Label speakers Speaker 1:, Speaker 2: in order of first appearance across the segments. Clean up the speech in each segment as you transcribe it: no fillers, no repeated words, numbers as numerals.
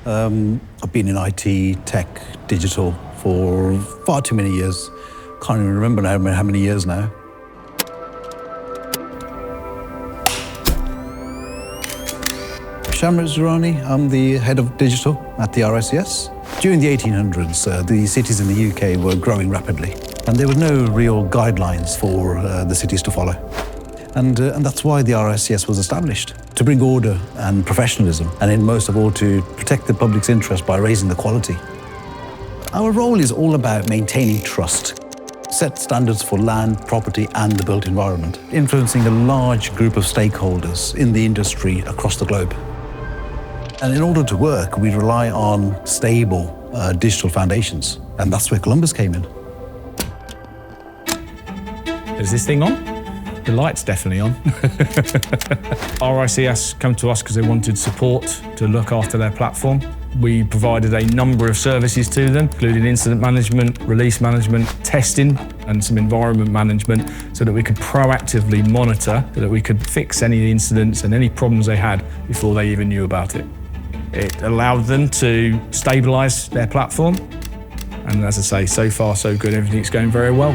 Speaker 1: I've been in IT, tech, digital for far too many years. Can't even remember now how many years now. Shamrit Zurani, I'm the head of digital at the RICS. During the 1800s, the cities in the UK were growing rapidly, and there were no real guidelines for the cities to follow. And that's why the RICS was established, to bring order and professionalism, and in most of all, to protect the public's interest by raising the quality. Our role is all about maintaining trust, set standards for land, property, and the built environment, influencing a large group of stakeholders in the industry across the globe. And in order to work, we rely on stable digital foundations, and that's where Columbus came in.
Speaker 2: Is this thing on? The light's definitely on. RICS come to us because they wanted support to look after their platform. We provided a number of services to them, including incident management, release management, testing, and some environment management, so that we could proactively monitor, so that we could fix any incidents and any problems they had before they even knew about it. It allowed them to stabilise their platform. And as I say, so far so good, everything's going very well.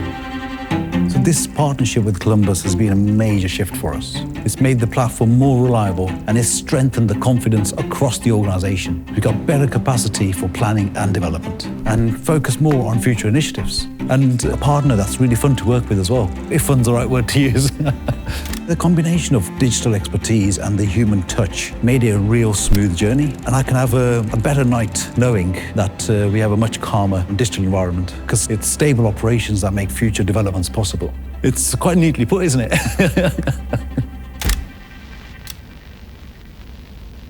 Speaker 1: So this partnership with Columbus has been a major shift for us. It's made the platform more reliable and it's strengthened the confidence across the organisation. We've got better capacity for planning and development and focus more on future initiatives. And a partner that's really fun to work with as well, if fun's the right word to use. The combination of digital expertise and the human touch made it a real smooth journey. And I can have a better night knowing that we have a much calmer digital environment, because it's stable operations that make future developments possible. It's quite neatly put, isn't it?